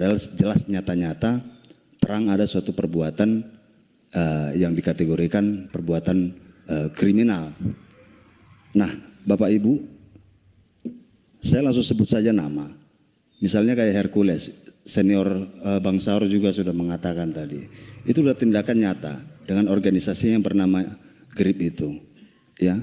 Padahal jelas nyata-nyata terang ada suatu perbuatan yang dikategorikan perbuatan kriminal. Nah, Bapak Ibu, saya langsung sebut saja nama. Misalnya kayak Hercules, senior Bang Saur juga sudah mengatakan tadi. Itu sudah tindakan nyata dengan organisasi yang bernama GRIP itu. Ya.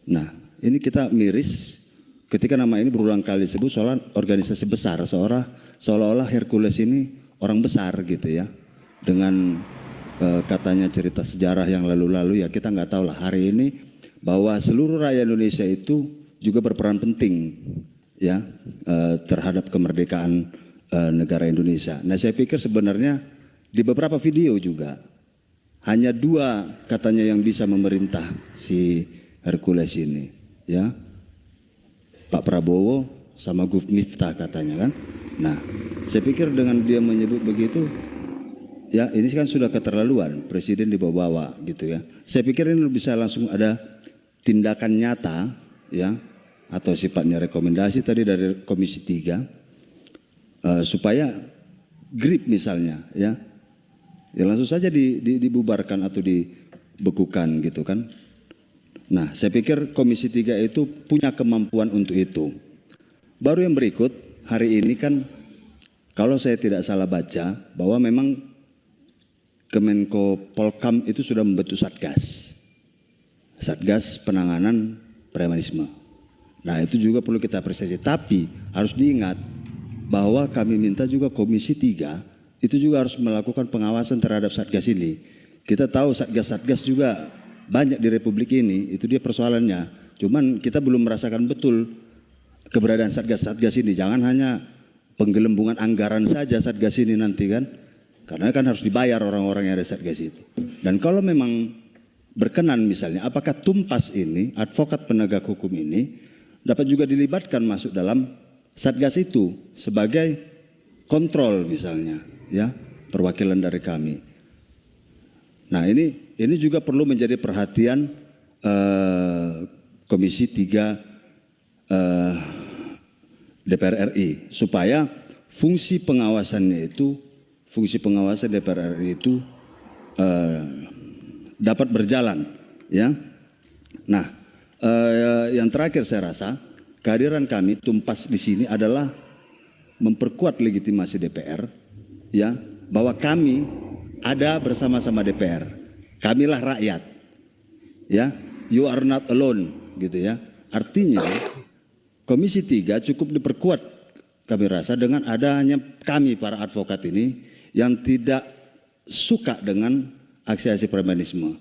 Nah, ini kita miris ketika nama ini berulang kali disebut soal organisasi besar, seolah-olah Hercules ini orang besar gitu ya. Dengan katanya cerita sejarah yang lalu-lalu, ya kita nggak tahu lah hari ini bahwa seluruh rakyat Indonesia itu juga berperan penting ya terhadap kemerdekaan negara Indonesia. Nah, saya pikir sebenarnya di beberapa video juga hanya 2 katanya yang bisa memerintah si Hercules ini ya, Pak Prabowo sama Gus Miftah katanya kan. Nah, saya pikir dengan dia menyebut begitu, ya ini kan sudah keterlaluan, presiden dibawa-bawa gitu ya. Saya pikir ini bisa langsung ada tindakan nyata ya, atau sifatnya rekomendasi tadi dari Komisi 3 supaya GRIP misalnya ya langsung saja dibubarkan atau dibekukan gitu kan. Nah, saya pikir Komisi 3 itu punya kemampuan untuk itu. Baru yang berikut, hari ini kan kalau saya tidak salah baca bahwa memang Kemenko Polkam itu sudah membentuk Satgas penanganan premanisme. Nah, itu juga perlu kita apresiasi. Tapi harus diingat bahwa kami minta juga Komisi 3 itu juga harus melakukan pengawasan terhadap Satgas ini. Kita tahu Satgas-Satgas juga banyak di Republik ini, itu dia persoalannya. Cuman kita belum merasakan betul keberadaan Satgas-Satgas ini. Jangan hanya penggelembungan anggaran saja Satgas ini nanti kan. Karena kan harus dibayar orang-orang yang ada Satgas itu. Dan kalau memang berkenan misalnya, apakah Tumpas ini, advokat penegak hukum ini, dapat juga dilibatkan masuk dalam Satgas itu sebagai kontrol misalnya, ya perwakilan dari kami. Nah ini juga perlu menjadi perhatian Komisi 3 DPR RI supaya fungsi pengawasan DPR RI itu dapat berjalan, ya. Nah, yang terakhir saya rasa kehadiran kami Tumpas di sini adalah memperkuat legitimasi DPR, ya, bahwa kami ada bersama-sama DPR. Kamilah rakyat, ya. You are not alone, gitu ya. Artinya Komisi 3 cukup diperkuat kami rasa dengan adanya kami para advokat ini yang tidak suka dengan aksi-aksi premanisme.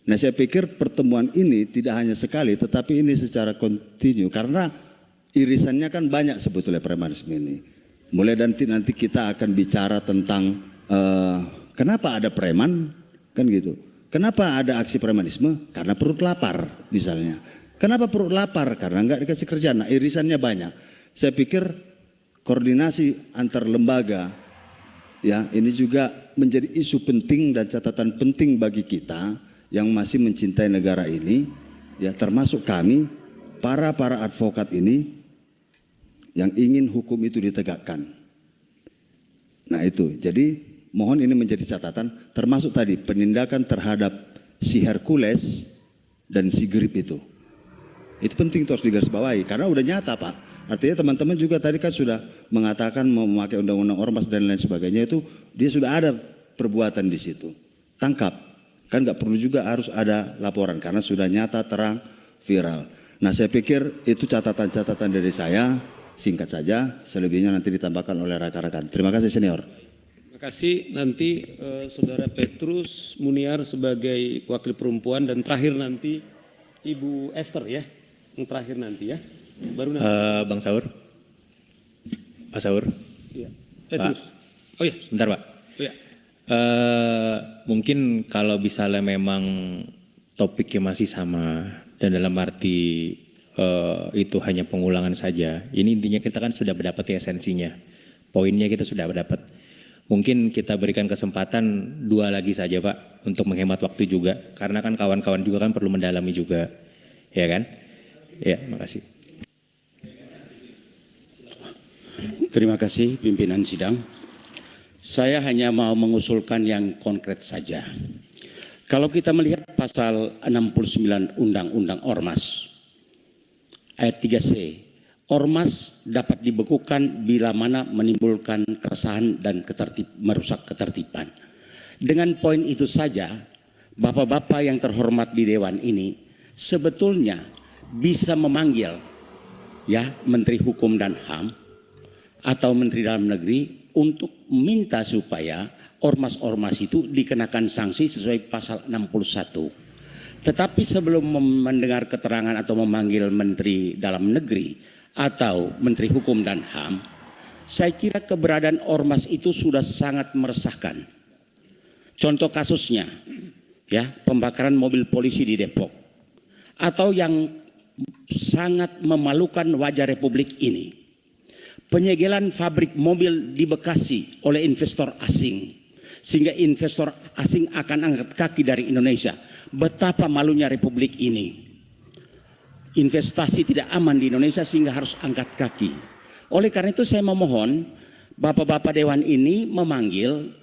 Nah, saya pikir pertemuan ini tidak hanya sekali, tetapi ini secara kontinu karena irisannya kan banyak sebetulnya premanisme ini. Mulai nanti kita akan bicara tentang kenapa ada preman, kan gitu. Kenapa ada aksi premanisme? Karena perut lapar misalnya. Kenapa perut lapar? Karena nggak dikasih kerjaan. Nah, irisannya banyak. Saya pikir koordinasi antar lembaga, ya ini juga menjadi isu penting dan catatan penting bagi kita yang masih mencintai negara ini, ya termasuk kami para advokat ini yang ingin hukum itu ditegakkan. Nah itu, jadi mohon ini menjadi catatan termasuk tadi penindakan terhadap si Hercules dan si GRIP itu. Itu penting terus digarisbawahi karena udah nyata Pak. Artinya teman-teman juga tadi kan sudah mengatakan mau memakai undang-undang ormas dan lain sebagainya itu dia sudah ada perbuatan di situ. Tangkap. Kan nggak perlu juga harus ada laporan karena sudah nyata, terang, viral. Nah, saya pikir itu catatan-catatan dari saya, singkat saja, selebihnya nanti ditambahkan oleh rekan-rekan. Terima kasih senior. Terima kasih. Nanti Saudara Petrus Muniar sebagai wakil perempuan dan terakhir nanti Ibu Esther ya, yang terakhir nanti ya. Baru nanti. Bang Saur, Pak Saur. Iya. Petrus. Pak. Oh ya, Sebentar Pak. Oh ya. Mungkin kalau misalnya memang topiknya masih sama dan dalam arti itu hanya pengulangan saja. Ini intinya kita kan sudah mendapat esensinya, poinnya kita sudah mendapat. Mungkin kita berikan kesempatan 2 lagi saja Pak untuk menghemat waktu juga, karena kan kawan-kawan juga kan perlu mendalami juga, ya kan? Ya, makasih. Terima kasih pimpinan sidang. Saya hanya mau mengusulkan yang konkret saja. Kalau kita melihat pasal 69 Undang-Undang Ormas, ayat 3C, Ormas dapat dibekukan bila mana menimbulkan keresahan dan merusak ketertiban. Dengan poin itu saja, Bapak-bapak yang terhormat di Dewan ini sebetulnya bisa memanggil ya Menteri Hukum dan HAM atau Menteri Dalam Negeri untuk meminta supaya ormas-ormas itu dikenakan sanksi sesuai pasal 61. Tetapi sebelum mendengar keterangan atau memanggil Menteri Dalam Negeri atau Menteri Hukum dan HAM, saya kira keberadaan ormas itu sudah sangat meresahkan. Contoh kasusnya, ya, pembakaran mobil polisi di Depok, atau yang sangat memalukan wajah Republik ini, penyegelan pabrik mobil di Bekasi oleh investor asing, sehingga investor asing akan angkat kaki dari Indonesia. Betapa malunya Republik ini. Investasi tidak aman di Indonesia sehingga harus angkat kaki. Oleh karena itu saya memohon Bapak-bapak Dewan ini memanggil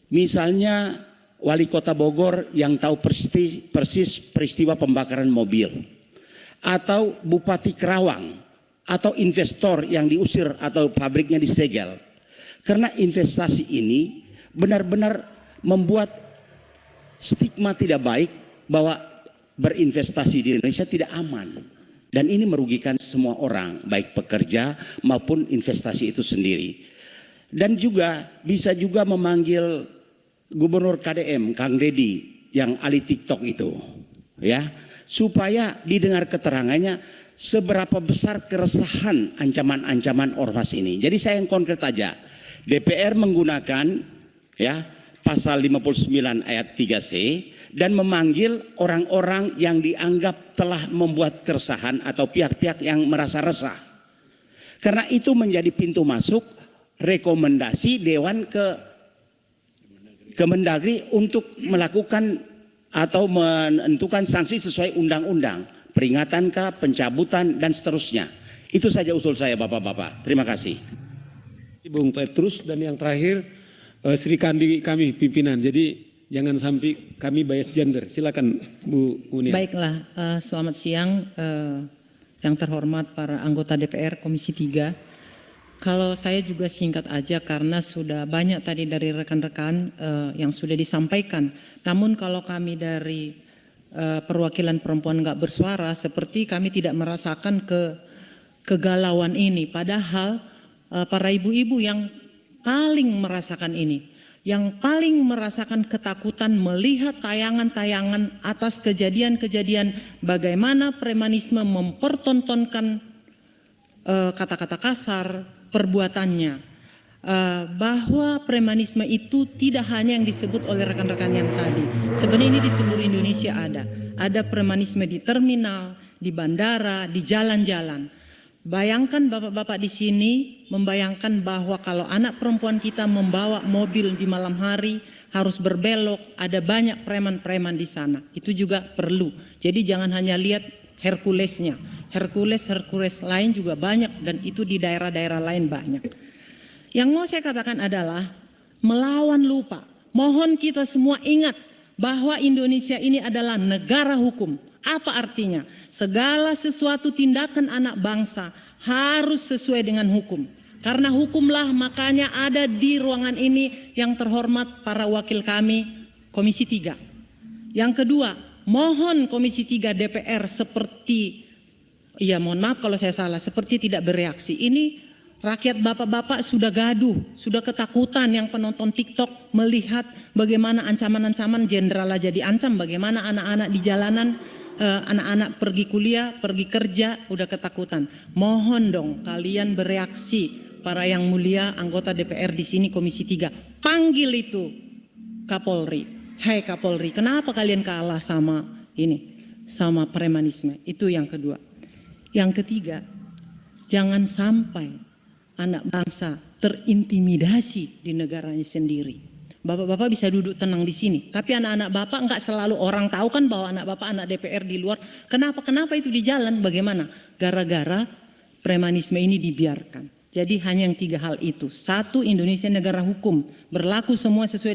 misalnya Wali Kota Bogor yang tahu persis peristiwa pembakaran mobil, atau Bupati Kerawang, atau investor yang diusir atau pabriknya disegel. Karena investasi ini benar-benar membuat stigma tidak baik bahwa berinvestasi di Indonesia tidak aman. Dan ini merugikan semua orang, baik pekerja maupun investasi itu sendiri. Dan juga bisa juga memanggil Gubernur KDM Kang Deddy yang ahli TikTok itu, ya, supaya didengar keterangannya seberapa besar keresahan ancaman-ancaman ormas ini. Jadi saya yang konkret aja, DPR menggunakan ya pasal 59 ayat 3C dan memanggil orang-orang yang dianggap telah membuat keresahan atau pihak-pihak yang merasa resah. Karena itu menjadi pintu masuk rekomendasi Dewan ke Kemendagri untuk melakukan atau menentukan sanksi sesuai undang-undang, peringatankah, pencabutan, dan seterusnya. Itu saja usul saya Bapak-bapak. Terima kasih. Bung Petrus, dan yang terakhir Sri Kandi kami pimpinan. Jadi jangan sampai kami bias gender. Silakan Bu Unia. Baiklah, selamat siang yang terhormat para anggota DPR Komisi 3. Kalau saya juga singkat aja karena sudah banyak tadi dari rekan-rekan yang sudah disampaikan. Namun kalau kami dari perwakilan perempuan nggak bersuara, seperti kami tidak merasakan kegalauan ini. Padahal para ibu-ibu yang paling merasakan ini, yang paling merasakan ketakutan melihat tayangan-tayangan atas kejadian-kejadian bagaimana premanisme mempertontonkan kata-kata kasar, perbuatannya, bahwa premanisme itu tidak hanya yang disebut oleh rekan-rekan yang tadi. Sebenarnya ini di seluruh Indonesia ada premanisme di terminal, di bandara, di jalan-jalan. Bayangkan bapak-bapak di sini membayangkan bahwa kalau anak perempuan kita membawa mobil di malam hari harus berbelok, ada banyak preman-preman di sana. Itu juga perlu. Jadi jangan hanya lihat Herculesnya. Hercules lain juga banyak dan itu di daerah-daerah lain banyak. Yang mau saya katakan adalah melawan lupa. Mohon kita semua ingat bahwa Indonesia ini adalah negara hukum. Apa artinya? Segala sesuatu tindakan anak bangsa harus sesuai dengan hukum. Karena hukumlah makanya ada di ruangan ini yang terhormat para wakil kami Komisi 3. Yang kedua, mohon Komisi 3 DPR seperti, ya mohon maaf kalau saya salah, seperti tidak bereaksi. Ini rakyat bapak-bapak sudah gaduh, sudah ketakutan yang penonton TikTok melihat bagaimana ancaman-ancaman jenderal aja diancam, bagaimana anak-anak di jalanan, anak-anak pergi kuliah, pergi kerja, udah ketakutan. Mohon dong kalian bereaksi, para yang mulia anggota DPR di sini Komisi 3. Panggil itu Kapolri. Hai Kapolri, kenapa kalian kalah sama ini, sama premanisme? Itu yang kedua. Yang ketiga, jangan sampai anak bangsa terintimidasi di negaranya sendiri. Bapak-bapak bisa duduk tenang di sini, tapi anak-anak bapak enggak selalu orang tahu kan bahwa anak bapak anak DPR di luar. Kenapa itu di jalan? Bagaimana? Gara-gara premanisme ini dibiarkan. Jadi hanya yang 3 hal itu. 1, Indonesia negara hukum, berlaku semua sesuai dengan